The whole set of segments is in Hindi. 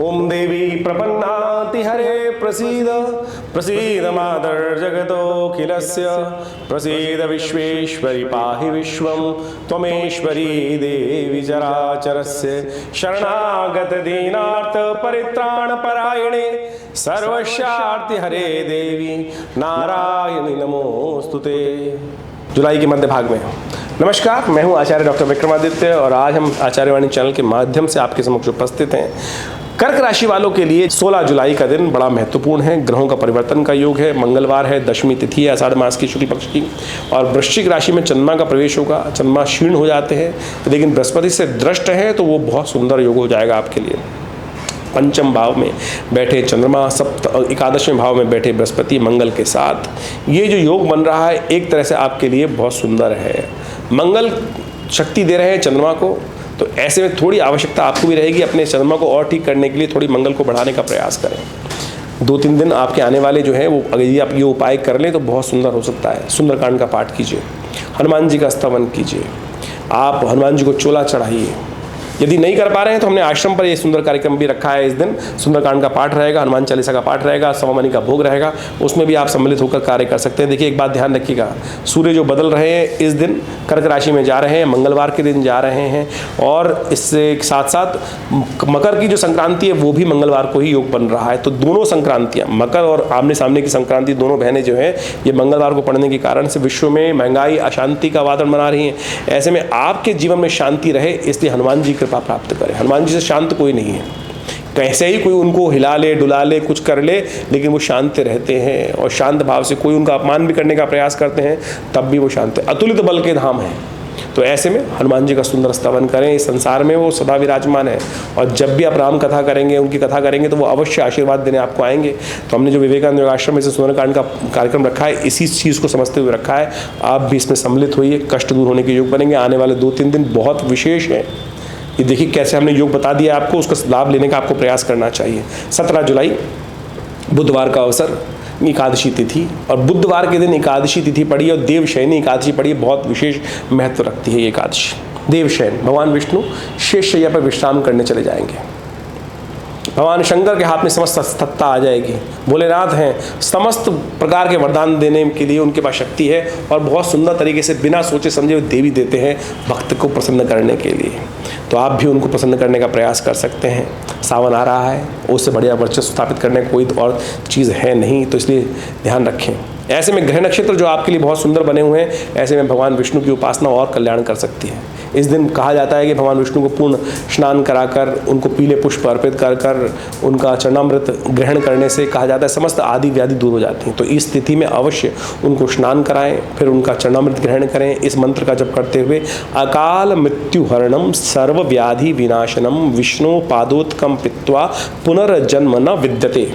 ओम देवी प्रपन्नाति हरे प्रसीद प्रसीद मातर जगतोऽखिलस्य प्रसीद विश्वेश्वरी पाहि विश्वं त्वमेश्वरी देवी चराचरस्य शरणागत दीनार्थ परित्राण परायणे सर्वस्यार्ति हरे देवी नारायणी नमोस्तुते। जुलाई के मध्य भाग में नमस्कार, मैं हूं आचार्य डॉक्टर विक्रमादित्य और आज हम आचार्यवाणी चैनल के माध्यम से आपके समक्ष उपस्थित हैं। कर्क राशि वालों के लिए 16 जुलाई का दिन बड़ा महत्वपूर्ण है। ग्रहों का परिवर्तन का योग है, मंगलवार है, दशमी तिथि है आषाढ़ मास की शुक्ल पक्ष की, और वृश्चिक राशि में चंद्रमा का प्रवेश होगा। चंद्रमा क्षीण हो जाते हैं, लेकिन बृहस्पति से दृष्ट है तो वो बहुत सुंदर योग हो जाएगा आपके लिए। पंचम भाव में बैठे चंद्रमा, एकादशवें भाव में बैठे बृहस्पति मंगल के साथ ये जो योग बन रहा है एक तरह से आपके लिए बहुत सुंदर है। मंगल शक्ति दे रहे हैं चंद्रमा को, तो ऐसे में थोड़ी आवश्यकता आपको भी रहेगी अपने चंद्रमा को और ठीक करने के लिए थोड़ी मंगल को बढ़ाने का प्रयास करें। 2-3 दिन आपके आने वाले जो है वो अगर ये आप ये उपाय कर लें तो बहुत सुंदर हो सकता है। सुंदरकांड का पाठ कीजिए, हनुमान जी का स्तवन कीजिए, आप हनुमान जी को चोला चढ़ाइए। यदि नहीं कर पा रहे हैं तो हमने आश्रम पर ये सुंदर कार्यक्रम भी रखा है। इस दिन सुंदरकांड का पाठ रहेगा, हनुमान चालीसा का पाठ रहेगा, सवामनी का भोग रहेगा, उसमें भी आप सम्मिलित होकर कार्य कर सकते हैं। देखिए एक बात ध्यान रखिएगा, सूर्य जो बदल रहे हैं इस दिन कर्क राशि में जा रहे हैं, मंगलवार के दिन जा रहे हैं, और इससे साथ साथ मकर की जो संक्रांति है वो भी मंगलवार को ही योग बन रहा है। तो दोनों संक्रांतियाँ, मकर और आमने सामने की संक्रांति, दोनों बहनें जो है ये मंगलवार को पड़ने के कारण से विश्व में महंगाई अशांति का वातावरण बना रही हैं। ऐसे में आपके जीवन में शांति रहे इसलिए हनुमान जी कृपा प्राप्त करें। हनुमान जी से शांत कोई नहीं है, कैसे ही कोई उनको हिला ले डुला ले कुछ कर ले, लेकिन वो शांत रहते हैं, और शांत भाव से कोई उनका अपमान भी करने का प्रयास करते हैं तब भी वो शांत है। अतुलित बल के धाम है, तो ऐसे में हनुमान जी का सुंदर स्तवन करें। इस संसार में वो सदा विराजमान है, और जब भी आप राम कथा करेंगे, उनकी कथा करेंगे तो वो अवश्य आशीर्वाद देने आपको आएंगे। तो हमने जो विवेकानंद आश्रम में से सुंदरकांड का कार्यक्रम रखा है इसी चीज़ को समझते हुए रखा है। आप भी इसमें सम्मिलित होइए, कष्ट दूर होने के योग बनेंगे। आने वाले 2-3 दिन बहुत विशेष है। ये देखिए कैसे हमने योग बता दिया आपको, उसका लाभ लेने का आपको प्रयास करना चाहिए। 17 जुलाई बुधवार का अवसर, एकादशी तिथि, और बुधवार के दिन एकादशी तिथि पड़ी है और देवशयनी एकादशी पड़ी है। बहुत विशेष महत्व रखती है ये एकादशी। देवशयन, भगवान विष्णु शेष शैया पर विश्राम करने चले जाएंगे। भगवान शंकर के हाथ में समस्त सत्ता आ जाएगी। भोलेनाथ हैं, समस्त प्रकार के वरदान देने के लिए उनके पास शक्ति है, और बहुत सुंदर तरीके से बिना सोचे समझे हुए देवी देते हैं भक्त को प्रसन्न करने के लिए। तो आप भी उनको प्रसन्न करने का प्रयास कर सकते हैं। सावन आ रहा है, उससे बढ़िया वर्चस्व स्थापित करने कोई और चीज़ है नहीं, तो इसलिए ध्यान रखें। ऐसे में ग्रह नक्षत्र जो आपके लिए बहुत सुंदर बने हुए हैं, ऐसे में भगवान विष्णु की उपासना और कल्याण कर सकती है। इस दिन कहा जाता है कि भगवान विष्णु को पूर्ण स्नान कराकर, उनको पीले पुष्प अर्पित कर कर उनका चरणामृत ग्रहण करने से कहा जाता है समस्त आदि व्याधि दूर हो जाती हैं। तो इस तिथि में अवश्य उनको स्नान कराएं, फिर उनका चरणामृत ग्रहण करें। इस मंत्र का जप करते हुए अकाल मृत्यु हरणम सर्व व्याधि विनाशनम विष्णु पादोत्कम पित्वा पुनर्जन्म न विद्यते,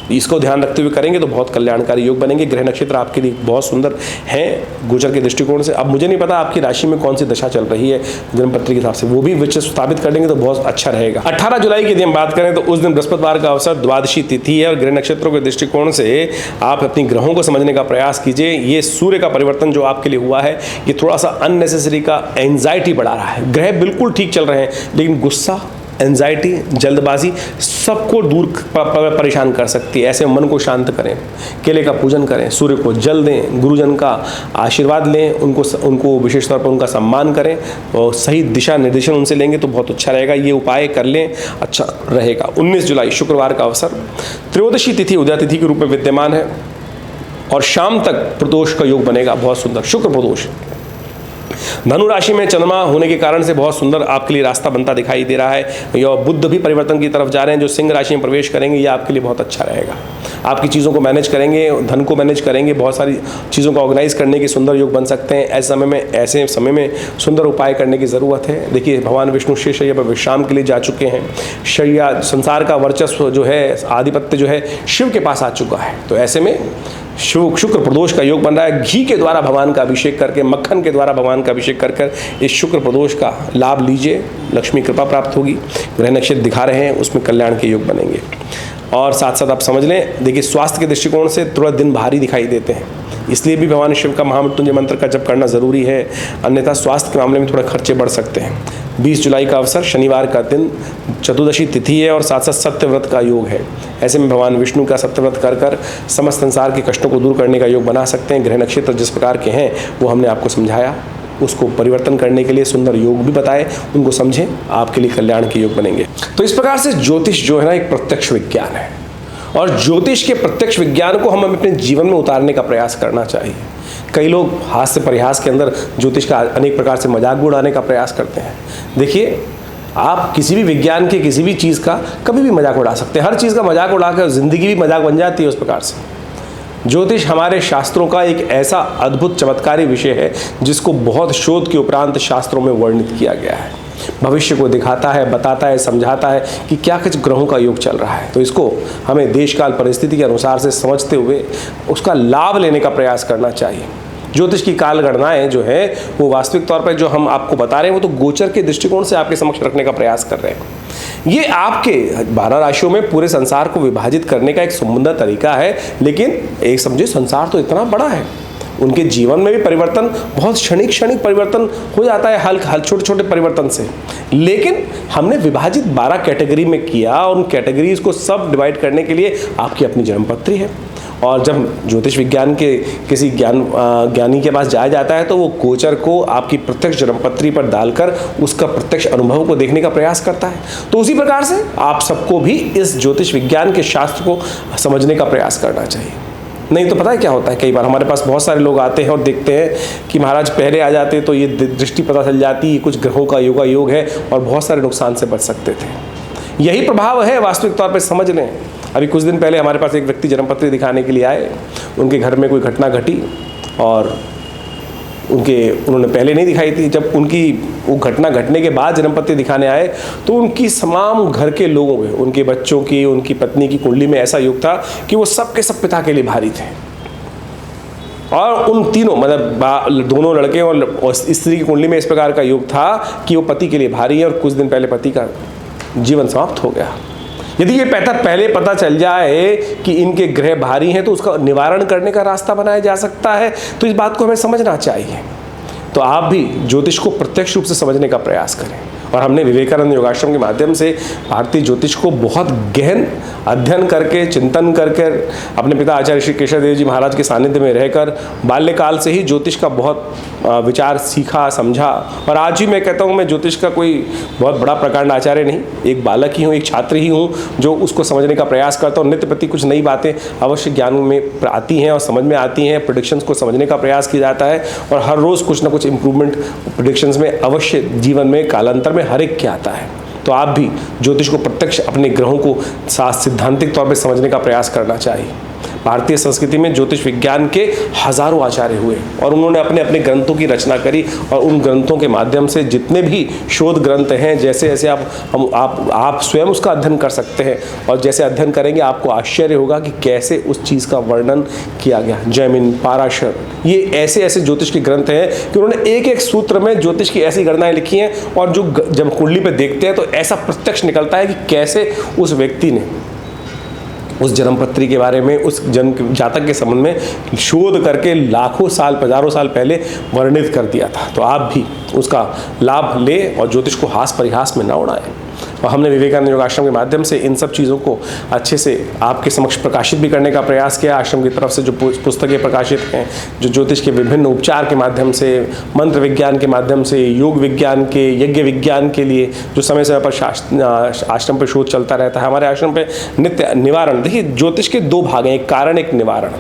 इसको ध्यान रखते हुए करेंगे तो बहुत कल्याणकारी योग बनेंगे। ग्रह नक्षत्र आपके लिए बहुत सुंदर हैं गोचर के दृष्टिकोण से। अब मुझे नहीं पता आपकी राशि में कौन सी दशा चल रही है जन्मपत्री के हिसाब से, वो भी विशेष स्थापित कर लेंगे तो बहुत अच्छा रहेगा। 18 जुलाई की यदि हम बात करें तो उस दिन बृहस्पतिवार का अवसर, द्वादशी तिथि है, और ग्रह नक्षत्रों के दृष्टिकोण से आप अपनी ग्रहों को समझने का प्रयास कीजिए। ये सूर्य का परिवर्तन जो आपके लिए हुआ है ये थोड़ा सा अननेसेसरी का एंजाइटी बढ़ा रहा है। ग्रह बिल्कुल ठीक चल रहे हैं, लेकिन गुस्सा, एंजाइटी, जल्दबाजी सबको दूर परेशान कर सकती है। ऐसे मन को शांत करें, केले का पूजन करें, सूर्य को जल दें, गुरुजन का आशीर्वाद लें, उनको विशेष तौर पर उनका सम्मान करें, और सही दिशा निर्देशन उनसे लेंगे तो बहुत अच्छा रहेगा। ये उपाय कर लें, अच्छा रहेगा। 19 जुलाई शुक्रवार का अवसर, त्रयोदशी तिथि उदया तिथि के रूप में विद्यमान है, और शाम तक प्रदोष का योग बनेगा, बहुत सुंदर शुक्र प्रदोष। धनु राशि में चंद्रमा होने के कारण से बहुत सुंदर आपके लिए रास्ता बनता दिखाई दे रहा है। और बुध भी परिवर्तन की तरफ जा रहे हैं, जो सिंह राशि में प्रवेश करेंगे ये आपके लिए बहुत अच्छा रहेगा। आपकी चीज़ों को मैनेज करेंगे, धन को मैनेज करेंगे, बहुत सारी चीज़ों को ऑर्गेनाइज करने के सुंदर योग बन सकते हैं। ऐसे समय में सुंदर उपाय करने की ज़रूरत है। देखिए भगवान विष्णु शेष शैया पर विश्राम के लिए जा चुके हैं। शैया, संसार का वर्चस्व जो है, आधिपत्य जो है शिव के पास आ चुका है। तो ऐसे में शुक्र प्रदोष का योग बन रहा है। घी के द्वारा भगवान का अभिषेक करके, मक्खन के द्वारा भगवान का अभिषेक कर इस शुक्र प्रदोष का लाभ लीजिए, लक्ष्मी कृपा प्राप्त होगी। ग्रह नक्षत्र दिखा रहे हैं उसमें कल्याण के योग बनेंगे। और साथ साथ आप समझ लें, देखिए स्वास्थ्य के दृष्टिकोण से थोड़ा दिन भारी दिखाई देते हैं, इसलिए भी भगवान शिव का महामृत्युंजय मंत्र का जप करना जरूरी है, अन्यथा स्वास्थ्य के मामले में थोड़े खर्चे बढ़ सकते हैं। 20 जुलाई का अवसर, शनिवार का दिन, चतुर्दशी तिथि है और साथ साथ सत्यव्रत का योग है। ऐसे में भगवान विष्णु का सत्यव्रत कर कर समस्त संसार के कष्टों को दूर करने का योग बना सकते हैं। ग्रह नक्षत्र जिस प्रकार के हैं वो हमने आपको समझाया, उसको परिवर्तन करने के लिए सुंदर योग भी बताए, उनको समझें, आपके लिए कल्याण के योग बनेंगे। तो इस प्रकार से ज्योतिष जो है ना एक प्रत्यक्ष विज्ञान है और ज्योतिष के प्रत्यक्ष विज्ञान को हमें अपने जीवन में उतारने का प्रयास करना चाहिए। कई लोग हास्य परिहास के अंदर ज्योतिष का अनेक प्रकार से मजाक भी उड़ाने का प्रयास करते हैं। देखिए, आप किसी भी विज्ञान के किसी भी चीज़ का कभी भी मजाक उड़ा सकते हैं। हर चीज़ का मजाक उड़ाकर ज़िंदगी भी मजाक बन जाती है उस प्रकार से। ज्योतिष हमारे शास्त्रों का एक ऐसा अद्भुत चमत्कारी विषय है जिसको बहुत शोध के उपरांत शास्त्रों में वर्णित किया गया है। भविष्य को दिखाता है, बताता है, समझाता है कि क्या कुछ ग्रहों का योग चल रहा है। तो इसको हमें देश काल परिस्थिति के अनुसार से समझते हुए उसका लाभ लेने का प्रयास करना चाहिए। ज्योतिष की काल गणनाएं जो है वो वास्तविक तौर पर जो हम आपको बता रहे हैं वो तो गोचर के दृष्टिकोण से आपके समक्ष रखने का प्रयास कर रहे हैं। ये आपके 12 राशियों में पूरे संसार को विभाजित करने का एक सुंदर तरीका है, लेकिन एक समझे संसार तो इतना बड़ा है, उनके जीवन में भी परिवर्तन बहुत क्षणिक परिवर्तन हो जाता है, हल छोटे छोटे परिवर्तन से। लेकिन हमने विभाजित 12 कैटेगरी में किया और उन कैटेगरीज को सब डिवाइड करने के लिए आपकी अपनी जन्मपत्री है। और जब ज्योतिष विज्ञान के किसी ज्ञानी के पास जाया जाता है तो वो गोचर को आपकी प्रत्यक्ष जन्मपत्री पर डालकर उसका प्रत्यक्ष अनुभव को देखने का प्रयास करता है। तो उसी प्रकार से आप सबको भी इस ज्योतिष विज्ञान के शास्त्र को समझने का प्रयास करना चाहिए। नहीं तो पता है क्या होता है, कई बार हमारे पास बहुत सारे लोग आते हैं और देखते हैं कि महाराज पहले आ जाते तो ये दृष्टि पता चल जाती, कुछ ग्रहों का योग है और बहुत सारे नुकसान से बच सकते थे। यही प्रभाव है, वास्तविक तौर पर समझ लें। अभी कुछ दिन पहले हमारे पास एक व्यक्ति जन्मपत्री दिखाने के लिए आए, उनके घर में कोई घटना घटी और उन्होंने पहले नहीं दिखाई थी। जब उनकी वो घटना घटने के बाद जन्मपत्री दिखाने आए तो उनकी तमाम घर के लोगों में, उनके बच्चों की, उनकी पत्नी की कुंडली में ऐसा योग था कि वो सब के सब पिता के लिए भारी थे। और उन तीनों मतलब दोनों लड़के और स्त्री की कुंडली में इस प्रकार का योग था कि वो पति के लिए भारी है और कुछ दिन पहले पति का जीवन समाप्त हो गया। यदि ये पहले पता चल जाए कि इनके ग्रह भारी हैं तो उसका निवारण करने का रास्ता बनाया जा सकता है। तो इस बात को हमें समझना चाहिए। तो आप भी ज्योतिष को प्रत्यक्ष रूप से समझने का प्रयास करें। और हमने विवेकानंद योगाश्रम के माध्यम से भारतीय ज्योतिष को बहुत गहन अध्ययन करके, चिंतन करके, अपने पिता आचार्य श्री केशव देव जी महाराज के सानिध्य में रहकर बाल्यकाल से ही ज्योतिष का बहुत विचार सीखा, समझा। और आज भी मैं कहता हूँ मैं ज्योतिष का कोई बहुत बड़ा प्रकांड आचार्य नहीं, एक बालक ही हूँ, एक छात्र ही हूँ जो उसको समझने का प्रयास करता हूँ। नित्य प्रति कुछ नई बातें अवश्य ज्ञान में आती हैं और समझ में आती हैं। प्रेडिक्शंस को समझने का प्रयास किया जाता है और हर रोज़ कुछ ना कुछ इंप्रूवमेंट प्रेडिक्शंस में अवश्य जीवन में कालांतर में हर एक क्या आता है। तो आप भी ज्योतिष को प्रत्यक्ष अपने ग्रहों को सिद्धांतिक तौर पर समझने का प्रयास करना चाहिए। भारतीय संस्कृति में ज्योतिष विज्ञान के हजारों आचार्य हुए और उन्होंने अपने अपने ग्रंथों की रचना करी और उन ग्रंथों के माध्यम से जितने भी शोध ग्रंथ हैं, जैसे जैसे आप स्वयं उसका अध्ययन कर सकते हैं और जैसे अध्ययन करेंगे आपको आश्चर्य होगा कि कैसे उस चीज़ का वर्णन किया गया। जैमिन, पाराशर, ये ऐसे ऐसे ज्योतिष के ग्रंथ हैं कि उन्होंने एक एक सूत्र में ज्योतिष की ऐसी गणनाएं लिखी हैं और जो जब कुंडली पर देखते हैं तो ऐसा प्रत्यक्ष निकलता है कि कैसे उस व्यक्ति ने उस जन्मपत्री के बारे में, उस जन्म जातक के संबंध में शोध करके लाखों साल, हजारों साल पहले वर्णित कर दिया था। तो आप भी उसका लाभ लें और ज्योतिष को हास परिहास में न उड़ाएं। और हमने विवेकानंद योगाश्रम के माध्यम से इन सब चीज़ों को अच्छे से आपके समक्ष प्रकाशित भी करने का प्रयास किया। आश्रम की तरफ से जो पुस्तकें प्रकाशित हैं, जो ज्योतिष के विभिन्न उपचार के माध्यम से, मंत्र विज्ञान के माध्यम से, योग विज्ञान के, यज्ञ विज्ञान के लिए जो समय समय पर आश्रम पर शोध चलता रहता है। हमारे आश्रम पर नित्य निवारण, देखिए ज्योतिष के दो भाग हैं, एक कारण, एक निवारण।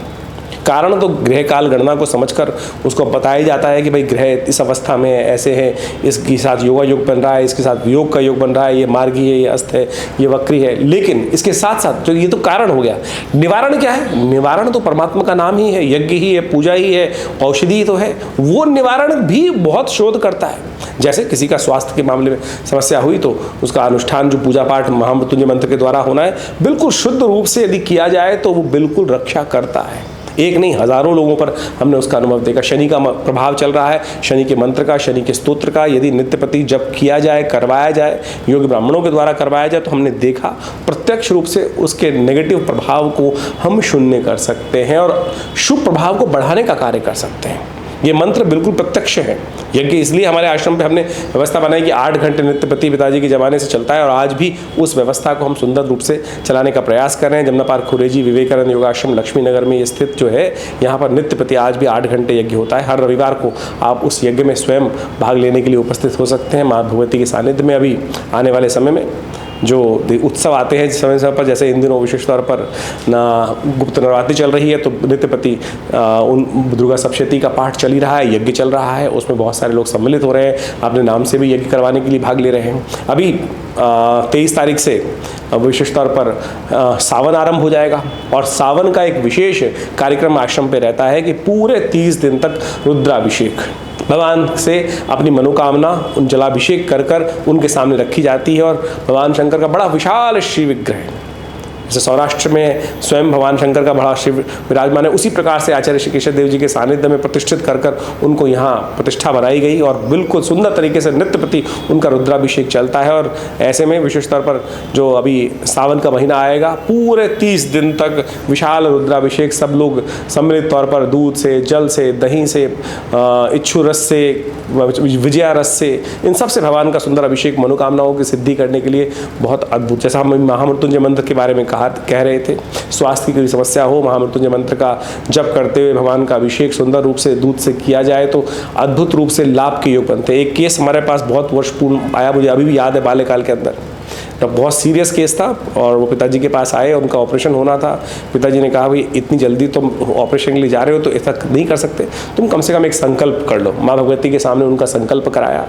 कारण तो ग्रह काल गणना को समझकर उसको बताया जाता है कि भाई ग्रह इस अवस्था में ऐसे हैं, इसके साथ योगा योग बन रहा है, इसके साथ योग का योग बन रहा है, ये मार्गी है, ये अस्त है, ये वक्री है। लेकिन इसके साथ साथ जो ये तो कारण हो गया, निवारण क्या है? निवारण तो परमात्मा का नाम ही है, यज्ञ ही है, पूजा ही है, औषधि ही तो है। वो निवारण भी बहुत शोध करता है। जैसे किसी का स्वास्थ्य के मामले में समस्या हुई तो उसका अनुष्ठान जो पूजा पाठ महामृत्युंजय मंत्र के द्वारा होना है, बिल्कुल शुद्ध रूप से यदि किया जाए तो वो बिल्कुल रक्षा करता है। एक नहीं, हजारों लोगों पर हमने उसका अनुभव देखा। शनि का प्रभाव चल रहा है, शनि के मंत्र का, शनि के स्तोत्र का यदि नित्य प्रति जप किया जाए, करवाया जाए, योगी ब्राह्मणों के द्वारा करवाया जाए, तो हमने देखा प्रत्यक्ष रूप से उसके नेगेटिव प्रभाव को हम शून्य कर सकते हैं और शुभ प्रभाव को बढ़ाने का कार्य कर सकते हैं। ये मंत्र बिल्कुल प्रत्यक्ष है। यज्ञ इसलिए हमारे आश्रम पे हमने व्यवस्था बनाई कि 8 घंटे नित्य प्रति पिताजी के ज़माने से चलता है और आज भी उस व्यवस्था को हम सुंदर रूप से चलाने का प्रयास कर रहे हैं। जमुना पार्क खुरेजी विवेकानंद योगाश्रम लक्ष्मी नगर में ये स्थित जो है, यहाँ पर नित्य प्रति आज भी 8 घंटे यज्ञ होता है। हर रविवार को आप उस यज्ञ में स्वयं भाग लेने के लिए उपस्थित हो सकते हैं। माँ भगवती के सानिध्य में अभी आने वाले समय में जो उत्सव आते हैं समय समय पर, जैसे इन दिनों विशेष तौर पर गुप्त नवरात्रि चल रही है तो नित्यपति उन दुर्गा सप्तशती का पाठ चल ही रहा है, यज्ञ चल रहा है, उसमें बहुत सारे लोग सम्मिलित हो रहे हैं, अपने नाम से भी यज्ञ करवाने के लिए भाग ले रहे हैं। अभी 23 तारीख से विशेष तौर पर सावन आरंभ हो जाएगा और सावन का एक विशेष कार्यक्रम आश्रम पे रहता है कि पूरे 30 दिन तक रुद्राभिषेक भगवान से अपनी मनोकामना उन जलाभिषेक कर कर उनके सामने रखी जाती है। और भगवान शंकर का बड़ा विशाल श्री विग्रह है, जैसे सौराष्ट्र में स्वयं भगवान शंकर का बड़ा शिव विराजमान है, उसी प्रकार से आचार्य श्री केशव देव जी के सानिध्य में प्रतिष्ठित कर कर उनको यहाँ प्रतिष्ठा बनाई गई और बिल्कुल सुंदर तरीके से नित्य प्रति उनका रुद्राभिषेक चलता है। और ऐसे में विशेष तौर पर जो अभी सावन का महीना आएगा, पूरे 30 दिन तक विशाल रुद्राभिषेक सब लोग सम्मिलित तौर पर दूध से, जल से, दही से, इच्छु रस से, विजया रस से, इन सब से भगवान का सुंदर अभिषेक मनोकामनाओं की सिद्धि करने के लिए बहुत अद्भुत। जैसा हम महामृत्युंजय मंत्र के बारे में कह रहे थे, स्वास्थ्य की कोई समस्या हो, महामृत्युंजय मंत्र का जप करते हुए भगवान का अभिषेक सुंदर रूप से दूध से किया जाए तो अद्भुत रूप से लाभ के योग बनते हैं। एक केस हमारे पास बहुत वर्षपूर्ण आया, मुझे अभी भी याद है, बाल्यकाल के अंदर तो बहुत सीरियस केस था और वो पिताजी के पास आए, उनका ऑपरेशन होना था। पिताजी ने कहा, भाई इतनी जल्दी तुम ऑपरेशन के लिए जा रहे हो तो ऐसा नहीं कर सकते, तुम कम से कम एक संकल्प कर लो। माँ भगवती के सामने उनका संकल्प कराया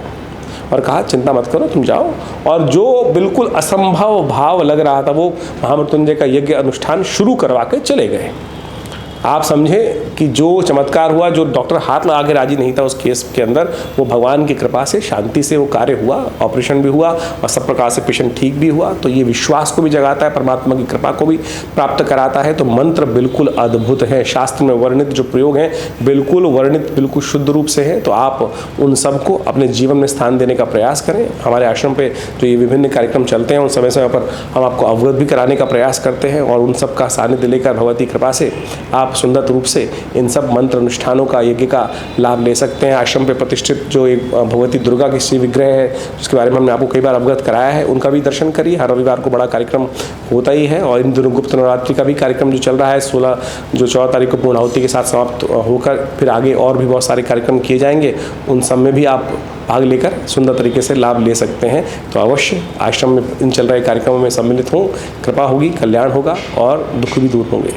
और कहा, चिंता मत करो, तुम जाओ। और जो बिल्कुल असंभव भाव लग रहा था वो महामृत्युंजय का यज्ञ अनुष्ठान शुरू करवा के चले गए। आप समझें कि जो चमत्कार हुआ, जो डॉक्टर हाथ लगा के राजी नहीं था उस केस के अंदर, वो भगवान की कृपा से शांति से वो कार्य हुआ, ऑपरेशन भी हुआ और सब प्रकार से पेशेंट ठीक भी हुआ। तो ये विश्वास को भी जगाता है, परमात्मा की कृपा को भी प्राप्त कराता है। तो मंत्र बिल्कुल अद्भुत है, शास्त्र में वर्णित जो प्रयोग हैं बिल्कुल वर्णित, बिल्कुल शुद्ध रूप से हैं। तो आप उन सबको अपने जीवन में स्थान देने का प्रयास करें। हमारे आश्रम पे जो ये विभिन्न कार्यक्रम चलते हैं उन समय समय पर हम आपको अवगत भी कराने का प्रयास करते हैं और उन सब का सानिध्य लेकर भगवती कृपा से आप सुंदर रूप से इन सब मंत्र अनुष्ठानों का, यज्ञ का लाभ ले सकते हैं। आश्रम पे प्रतिष्ठित जो एक भगवती दुर्गा की श्री विग्रह है, जिसके बारे में हमने आपको कई बार अवगत कराया है, उनका भी दर्शन करिए। हर रविवार को बड़ा कार्यक्रम होता ही है और इन दिनों गुप्त नवरात्रि का भी कार्यक्रम जो चल रहा है, 14 तारीख को पूर्णाहुति के साथ समाप्त होकर फिर आगे और भी बहुत सारे कार्यक्रम किए जाएंगे। उन सब में भी आप भाग लेकर सुंदर तरीके से लाभ ले सकते हैं। तो अवश्य आश्रम में इन चल रहे कार्यक्रमों में सम्मिलित हों, कृपा होगी, कल्याण होगा और दुख भी दूर होंगे।